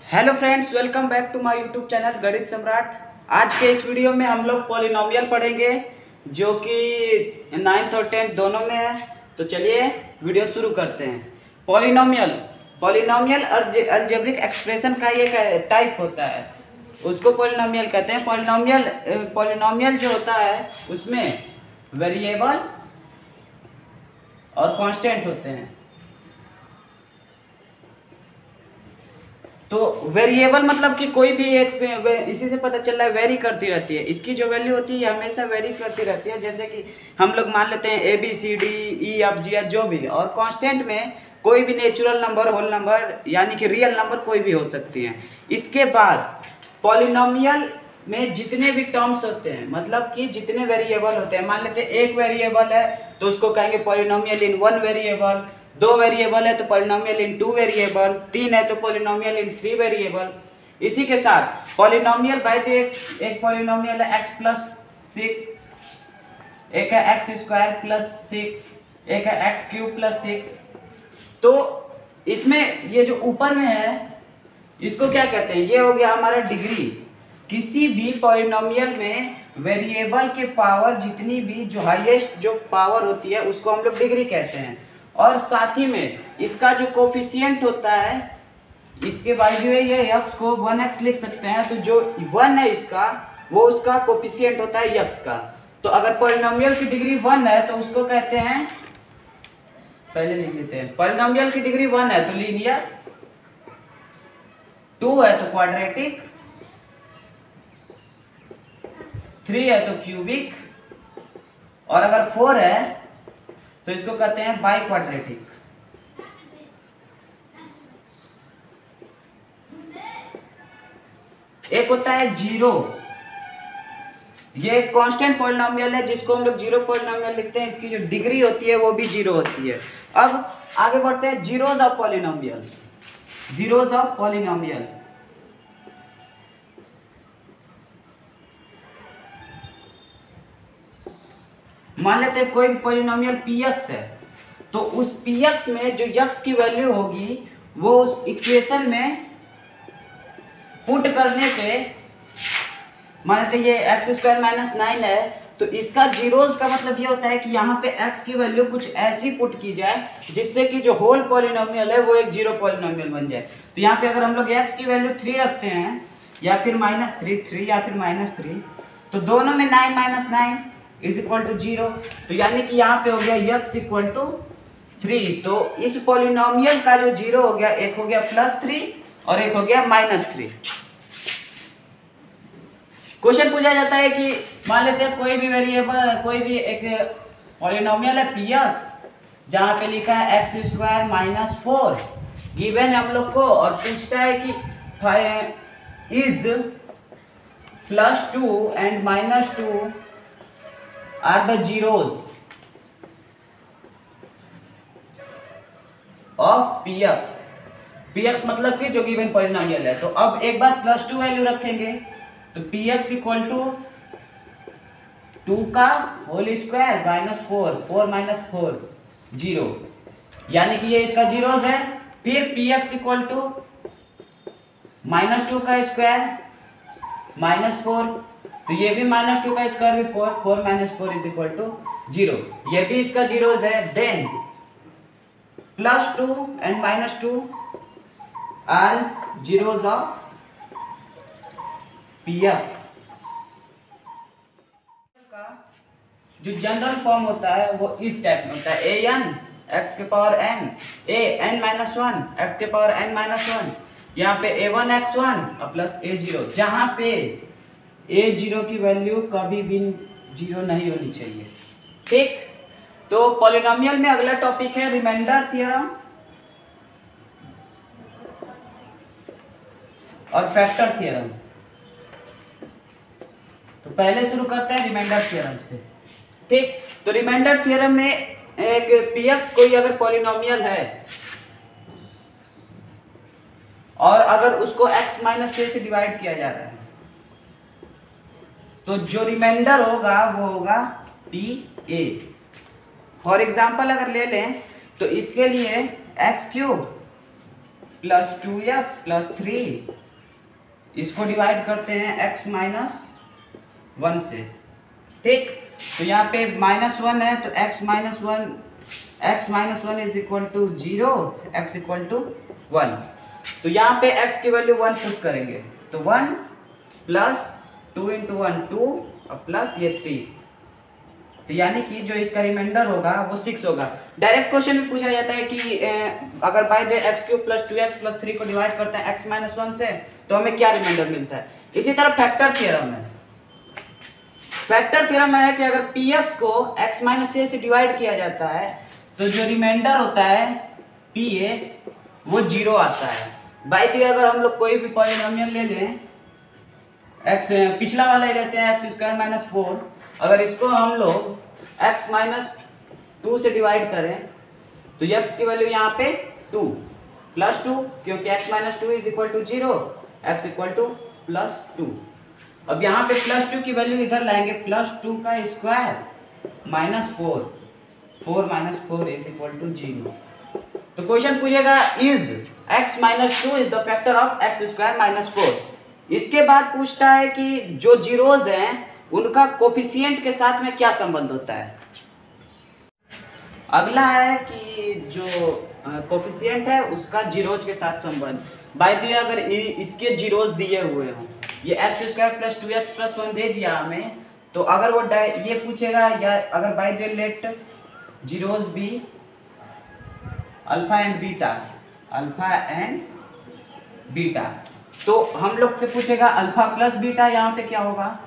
Hello friends, welcome back to my YouTube channel Ganit Samrat. आज के इस वीडियो में हम लोग पॉलिनोमियल पढ़ेंगे जो कि 9th और 10th दोनों में है। तो चलिए वीडियो शुरू करते हैं। पॉलिनोमियल अलजेब्रिक एक्सप्रेशन का ये टाइप होता है, उसको पॉलिनोमियल कहते हैं। पॉलिनोमियल जो होता है उसमें वेरिएबल और कांस्टेंट होते हैं। तो वेरिएबल मतलब कि कोई भी एक, इसी से पता चल रहा है वेरी करती रहती है। इसकी जो वैल्यू होती है हमेशा वेरी करती रहती है। जैसे कि हम लोग मान लेते हैं ABCDEFG जो भी, और कांस्टेंट में कोई भी नेचुरल नंबर, होल नंबर यानी कि रियल नंबर कोई भी हो सकती हैं। इसके बाद पॉलिनोमियल में जितने भी टर्म्स होते हैं, मतलब कि जितने वेरिएबल होते हैं, मान लेते हैं एक वेरिएबल है तो उसको कहेंगे पॉलिनोमियल इन वन वेरिएबल, दो वेरिएबल है तो पॉलिनोमियल इन टू वेरिएबल, तीन है तो पॉलिनोमियल इन थ्री वेरिएबल। इसी के साथ पॉलिनोमियल बाय द एक पॉलिनोमियल है x+6, एक है x² + 6, एक है x³ + 6। तो इसमें ये जो ऊपर में है इसको क्या कहते हैं, ये हो गया हमारा डिग्री। किसी भी पॉलिनोमियल में वेरिएबल के पावर जितनी भी जो हाईएस्ट जो पावर होती है उसको हम लोग डिग्री कहते हैं। और साथ ही में इसका जो कोफिशिएंट होता है, इसके वैल्यू है ये x को 1x लिख सकते हैं। तो जो 1 है इसका, वो उसका कोफिशिएंट होता है x का। तो अगर पॉलिनोमियल की डिग्री 1 है तो उसको कहते हैं, पहले लिख लेते हैं, पॉलिनोमियल की डिग्री 1 है तो लीनियर, 2 है तो क्वाड्रेटिक, 3 है तो क्यूबिक, और अगर 4 है तो इसको कहते हैं बाई क्वाड्रेटिक। एक होता है जीरो, ये कांस्टेंट पॉलिनोमियल है जिसको हम लोग जीरो पॉलिनोमियल लिखते हैं। इसकी जो डिग्री होती है वो भी जीरो होती है। अब आगे बढ़ते हैं zeros of polynomial. Zeros of polynomial, मान लेते हैं कोई पॉलिनोमियल px है, तो उस px में जो x की वैल्यू होगी वो उस इक्वेशन में पुट करने पे, मान लेते हैं ये x² - 9 है, तो इसका जीरोज का मतलब ये होता है कि यहाँ पे x की वैल्यू कुछ ऐसी पुट की जाए जिससे कि जो होल पॉलिनोमियल है वो एक जीरो पॉलिनोमियल बन जाए। तो यहाँ पे अगर हम लोग x की वैल्यू 3 रखते हैं, या फिर -3 या फिर -3, तो दोनों में 9 - 9 = 0। तो यानी कि यहाँ पे हो गया x = 3। तो इस पॉलिनोमियल का जो जीरो हो गया, एक हो गया +3 और एक हो गया -3। क्वेश्चन पूछा जाता है कि मान लेते हैं कोई भी वेरिएबल, कोई भी एक पॉलिनोमियल है px, जहाँ पे लिखा है x² - 4 गिवन है हम लोग को, और पूछता है कि is +2 and -2 are the zeros of px मतलब कि जो गिवन पॉलिनोमियल है। तो अब एक बार +2 वैल्यू रखेंगे तो px = 2 का होल स्क्वायर -4, 4 - 4 0, यानी कि ये इसका जीरोज है। फिर px = -2 का स्क्वायर -4, तो ये भी -2 का स्क्वायर भी 4, 4 - 4 = 0, ये भी इसका जीरोज है। Then +2 and -2 are zeros of px। का जो जनरल फॉर्म होता है वो इस टाइप में होता है, an x⁴n an-1 x⁴n-1, यहाँ पे a1x1 + a0, जहाँ पे a0 की वैल्यू कभी भी 0 नहीं होनी चाहिए। ठीक, तो पॉलिनोमियल में अगला टॉपिक है रिमाइंडर थ्योरम और फैक्टर थ्योरम। तो पहले शुरू करते हैं रिमाइंडर थ्योरम से। ठीक, तो रिमाइंडर थ्योरम में एक px कोई अगर पॉलिनोमियल है और अगर उसको x - a से डिवाइड किया जा रहा है, तो जो रिमाइंडर होगा वो होगा pa। फॉर एग्जाम्पल अगर ले लें तो इसके लिए x³ प्लस 2x प्लस 3, इसको डिवाइड करते हैं x माइनस 1 से। ठीक, तो यहाँ पे -1 है तो x minus one is equal to 0, x equal to 1। तो यहाँ पे x की वैल्यू 1 पुट करेंगे तो 1 प्लस 2 इंटू 1 2 और प्लस ये 3, तो यानी कि जो इसका रिमाइंडर होगा वो 6 होगा। डायरेक्ट क्वेश्चन में पूछा जाता है कि अगर by the x³ plus 2x plus 3 को डिवाइड करते हैं x माइनस 1 से तो हमें क्या रिमाइंडर मिलता है। इसी तरह फैक्टर थ्योरम है। फैक्टर थ्योरम है कि अगर px को x माइनस a से डिवाइड किया जाता है तो जो रिमाइंडर होता है pa वो 0 आता है। बाय द वे अगर हम लोग कोई भी पॉलिनोमियल ले लें, x पिछला वाला ही लेते हैं x² माइनस 4, अगर इसको हम लोग x माइनस 2 से डिवाइड करें तो x की वैल्यू यहाँ पे 2 प्लस 2, क्योंकि x minus 2 is equal to 0, x equal to plus 2। अब यहाँ पे प्लस 2 की वैल्यू इधर लाएंगे, प्लस 2 का square minus 4 minus 4 is equal to 0। तो क्वेश्चन पूछेगा is x minus 2 is the factor of x² minus 4। इसके बाद पूछता है कि जो जीरोज हैं उनका कोफिशिएंट के साथ में क्या संबंध होता है। अगला है कि जो कोफिशिएंट है उसका जीरोज के साथ संबंध। बाय द वे अगर इसके जीरोज दिए हुए हों, ये x² प्लस 2x प्लस 1 दे दिया हमें, तो अगर वो ये पूछेगा या अगर by the let zeros be alpha and beta, तो हम लोग से पूछेगा अल्फा प्लस बीटा, यहाँ पे क्या होगा।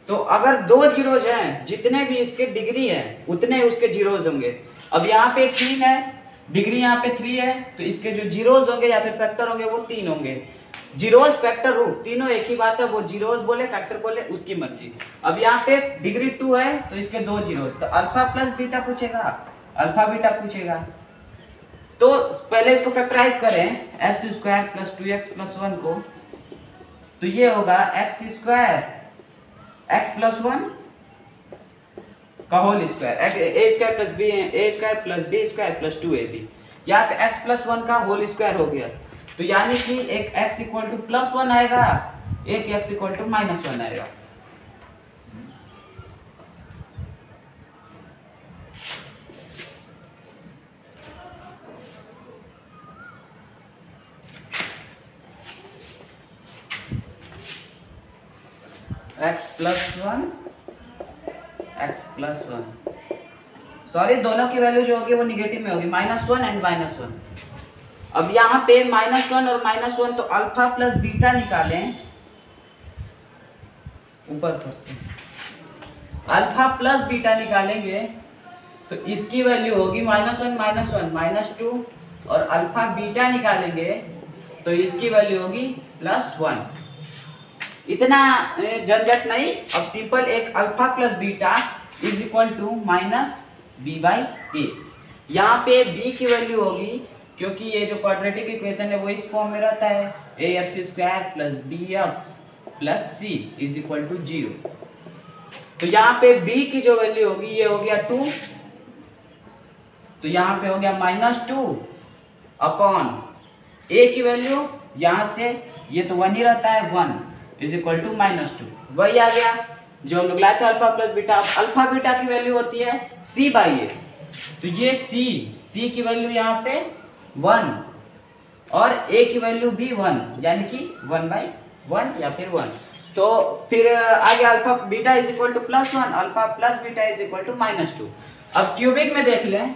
तो अगर दो जीरोज हैं, जितने भी इसके डिग्री हैं उतने उसके जीरोज होंगे। अब यहाँ पे 3 है, डिग्री यहाँ पे 3 है, तो इसके जो जीरोज होंगे या फिर फैक्टर होंगे वो 3 होंगे। जीरोज फैक्टर रूट तीनों एक ही बात है, वो जीरोज बोले फैक्टर बोले उसकी मर्जी। अब यहाँ पे डिग्री 2 है तो इसके 2 जीरोज, तो अल्फा प्लस बीटा पूछेगा, अल्फा बीटा पूछेगा। तो पहले इसको फैक्टराइज करें x² प्लस 2x प्लस 1 को, तो ये होगा x² x प्लस 1 का whole square, a² plus b² plus 2ab। यहाँ पे x प्लस 1 का होल स्क्वायर हो गया, तो यानी कि एक x इक्वल टू प्लस 1 आएगा, एक x इक्वल टू माइनस 1 आएगा। x प्लस 1 सॉरी, दोनों की वैल्यू जो होगी वो निगेटिव में होगी, -1 एंड -1। अब यहाँ पे -1 और -1, तो अल्फा प्लस बीटा निकालें, ऊपर करते हैं, अल्फा प्लस बीटा निकालेंगे तो इसकी वैल्यू होगी -1 -2, और अल्फा बीटा निकालेंगे तो इसकी वैल्यू होगी +1। इतना झंझट नहीं, अब सिंपल एक alpha plus beta is equal to -b/a। यहाँ पे b की वैल्यू होगी, क्योंकि ये जो क्वाड्रेटिक इक्वेशन है वो इस फॉर्म में रहता है, ax² plus bx plus c is equal to 0। तो यहाँ पे b की जो वैल्यू होगी ये हो गया 2, तो यहाँ पे हो गया -2 अपॉन a की वैल्यू, यहाँ से ये तो 1 ही रहता है, 1 इज इक्वल टू -2, वही आ गया जो हम लोग लाए थे alpha plus beta. Alpha beta की वैल्यू होती है c/a, तो ये c की वैल्यू यहाँ पे 1 और a की वैल्यू भी 1, यानी कि 1/1 या फिर 1। तो फिर आगे alpha beta is equal to +1, alpha plus beta is equal to -2। अब क्यूबिक में देख लें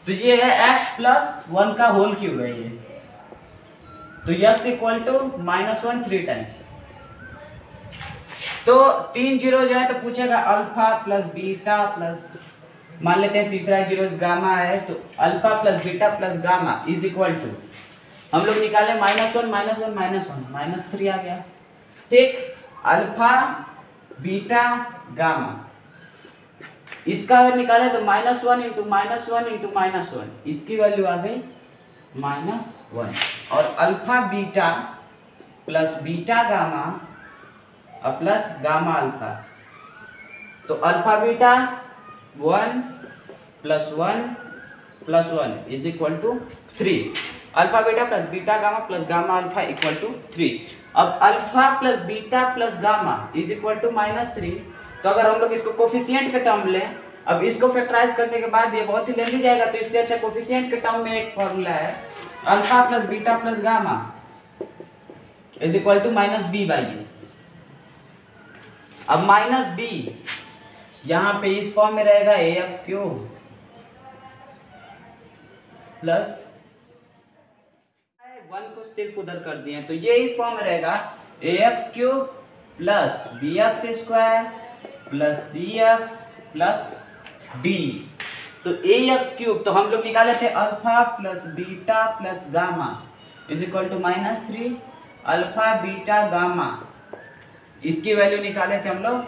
तो ये है x प्लस 1 का होल क्यूब है ये, तो x इक्वल टू -1 3 टाइम्स। तो 3 जीरो जो है तो पूछेगा अल्फा प्लस बीटा प्लस, मान लेते हैं तीसरा जीरो गामा है, तो alpha plus beta plus gamma is equal to, हम लोग निकाले -1 -3 आ गया। ठीक, अल्फा बीटा गामा, इसका अगर निकाले तो -1 इंटू -1, इसकी वैल्यू आ गई -1, और alpha beta plus beta gamma और प्लस गामा अल्फा, तो alpha beta 1 + 1 + 1 is equal to 3। Alpha beta plus gamma alpha equal to 3। अब alpha plus beta plus gamma is equal to -3। तो अगर हम लोग इसको कोफिशिएंट के टर्म लें, अब इसको फैक्टराइज करने के बाद ये बहुत ही लेंदी जाएगा, तो इससे अच्छा कोफिशिएंट के टर्म में एक फॉर्मूला है, alpha plus beta plus gamma is equal to -b/a। अब -b यहाँ पे इस फॉर्म में रहेगा ax³ प्लस 1 को सिर्फ उधर कर दिए, तो ये इस फॉर्म में रहेगा ax³ plus bx² plus cx plus d। तो ax³ तो हम लोग निकाले थे alpha plus beta plus gamma is equal to -3 alpha beta gamma, इसकी वैल्यू निकाले थे हम लोग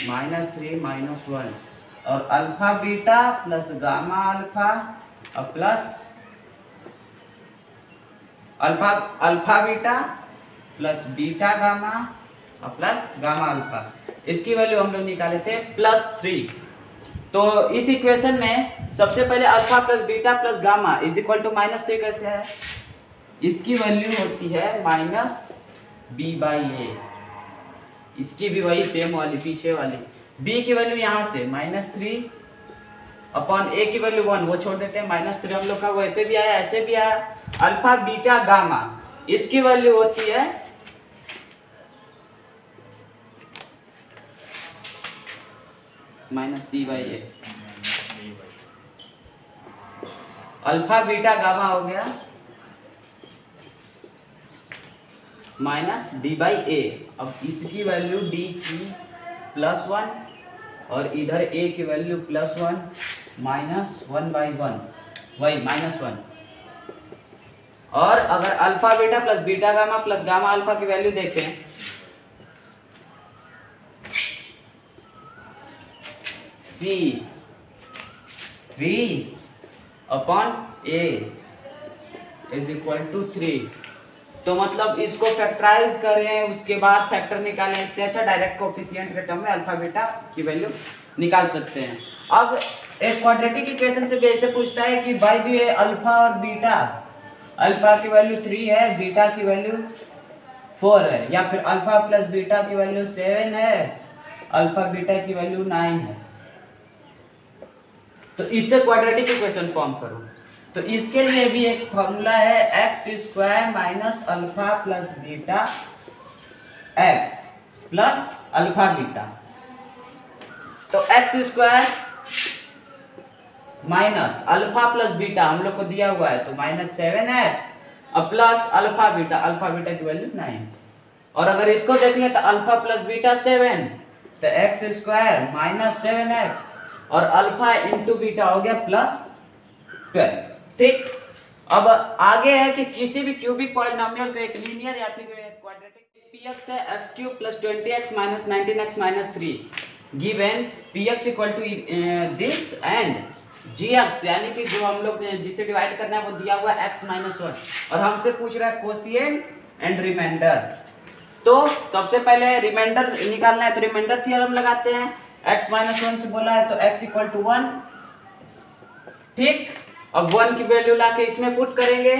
-3 -1, और alpha beta plus gamma alpha और plus alpha beta plus beta gamma और प्लस गामा अल्फा, इसकी वैल्यू हम लोग निकाले थे +3। तो इस इक्वेशन में सबसे पहले alpha plus beta plus gamma is equal to -3 कैसे है, इसकी वैल्यू होती है -b/a, इसकी भी वही सेम वाली पीछे वाली, b की वैल्यू यहाँ से -3 अपॉन a की वैल्यू 1, वो छोड़ देते हैं, -3 हम लोग का वैसे भी आया ऐसे भी आया। अल्फा बीटा गामा इसकी वैल्यू होती है -c/a। अल्फा बीटा गामा हो गया -d/a। अब इसकी वैल्यू d की +1 और इधर a की वैल्यू +1 -1/1 वही -1। और अगर alpha beta plus beta gamma plus gamma alpha की वैल्यू देखें, c/3/a इज इक्वल टू 3। तो मतलब इसको फैक्टराइज करें, उसके बाद फैक्टर निकालें, इससे अच्छा डायरेक्ट कोफिशिएंट के टर्म में अल्फा बीटा की वैल्यू निकाल सकते हैं। अब एक क्वाड्रेटिक इक्वेशन से भी ऐसे पूछता है कि बाय द वे अल्फा और बीटा, अल्फा की वैल्यू 3 है, बीटा की वैल्यू 4 है, या फिर अल्फा प्लस बीटा की वैल्यू 7 है, अल्फा बीटा की वैल्यू 9 है, तो इससे क्वाड्रेटिक इक्वेशन फॉर्म करो। तो इसके लिए भी एक फॉर्मूला है x² minus alpha plus beta x plus alpha beta. तो x² minus alpha plus beta हम लोग को दिया हुआ है, तो -7x और प्लस अल्फा बीटा की वैल्यू 9। और अगर इसको देख लें तो अल्फा प्लस बीटा 7, तो x² माइनस 7x और अल्फा इंटू बीटा हो गया +12। ठीक, अब आगे है कि किसी भी क्यूबिक पॉलिनोमियल को एक लीनियर या फिर क्वाड्रेटिक px है x³ plus 20x minus 19x minus 3 given px equal to this and gx, यानी कि जो हम लोग जिसे डिवाइड करना है वो दिया हुआ है x-1 और हमसे पूछ रहा है कोशिएंट एंड रिमाइंडर। तो सबसे पहले रिमाइंडर निकालना है, तो रिमाइंडर थ्योरम लगाते हैं। x-1 से बोला है तो x इक्वल टू 1। ठीक, अब 1 की वैल्यू लाके इसमें पुट करेंगे,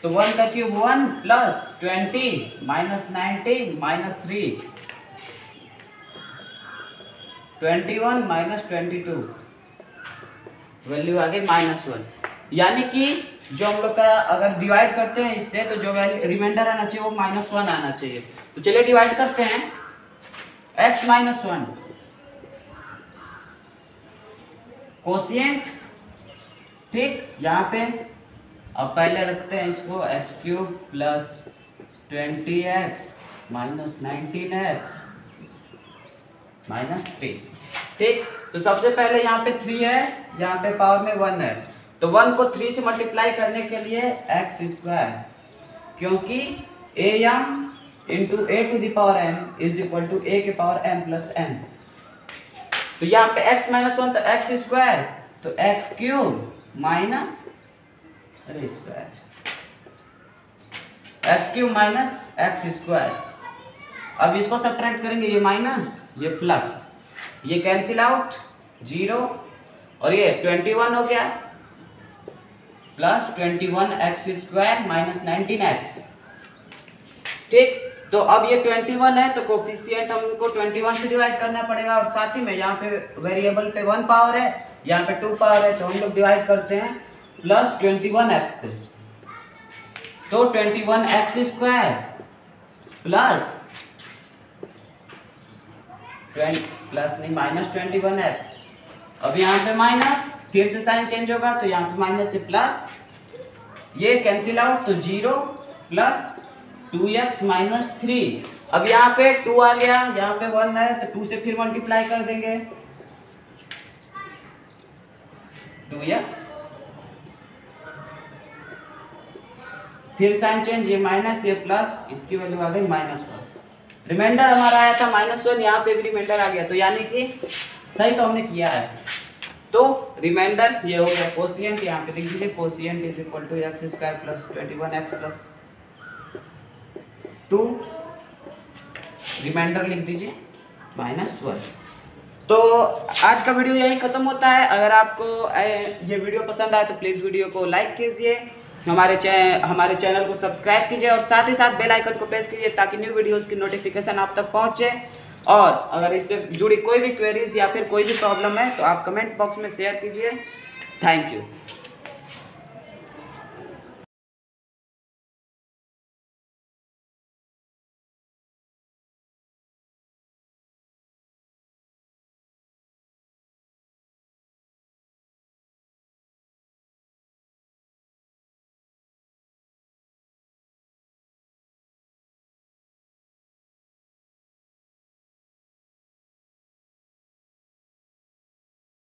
तो 1 का cube 1 plus 20 minus 19 minus 3 21 minus 22, value आ गई -1। यानी कि जो हम लोग का अगर डिवाइड करते हैं इससे, तो जो वैल्यू रिमाइंडर आना चाहिए वो -1 आना चाहिए। तो चलिए डिवाइड करते हैं, x-1 कोशिएंट। ठीक, यहाँ पे अब पहले रखते हैं इसको x³ plus 20x minus 19x minus 3। ठीक, तो सबसे पहले यहाँ पे 3 है, यहाँ पे पावर में 1 है, तो 1 को 3 से मल्टीप्लाई करने के लिए x², क्योंकि am into a to the power n is equal to a के पावर n प्लस n। तो यहाँ पे x-1 तो x², तो x³ minus x³ minus x²। अब इसको सब्ट्रैक्ट करेंगे, ये माइनस ये प्लस, ये कैंसिल आउट 0 और ये 21 हो गया, प्लस 21x² माइनस 19x। ठीक, तो अब ये 21 है तो कोफिशिएंट हमको 21 से डिवाइड करना पड़ेगा, और साथ ही में यहाँ पे वेरिएबल पे 1 पावर है, यहाँ पे 2 पावर है, तो हम लोग डिवाइड करते हैं प्लस 21x से। तो 21x² प्लस नहीं माइनस 21x। अब यहाँ पे माइनस, फिर से साइन चेंज होगा तो यहाँ पे माइनस से प्लस, ये कैंसिल आउट तो 0 प्लस 2x माइनस 3। अब यहाँ पे 2 आ गया, यहाँ पे 1 है तो 2 से फिर मल्टीप्लाई कर देंगे 2x, फिर साइन चेंज, ये माइनस ये प्लस, इसकी वैल्यू आ गई -1। रिमाइंडर हमारा आया था -1, यहाँ पे भी रिमाइंडर आ गया, तो यानी कि सही तो हमने किया है। तो रिमाइंडर ये हो गया, कोशिएंट यहाँ पे लिख दीजिए, quotient is equal to x² plus 21x plus 2, reminder लिख दीजिए -1। तो आज का वीडियो यहीं ख़त्म होता है। अगर आपको ये वीडियो पसंद आए तो प्लीज़ वीडियो को लाइक कीजिए, हमारे चैनल को सब्सक्राइब कीजिए, और साथ ही साथ बेल आइकन को प्रेस कीजिए ताकि न्यू वीडियोस की नोटिफिकेशन आप तक पहुंचे। और अगर इससे जुड़ी कोई भी क्वेरीज या फिर कोई भी प्रॉब्लम है तो आप कमेंट बॉक्स में शेयर कीजिए। Thank you.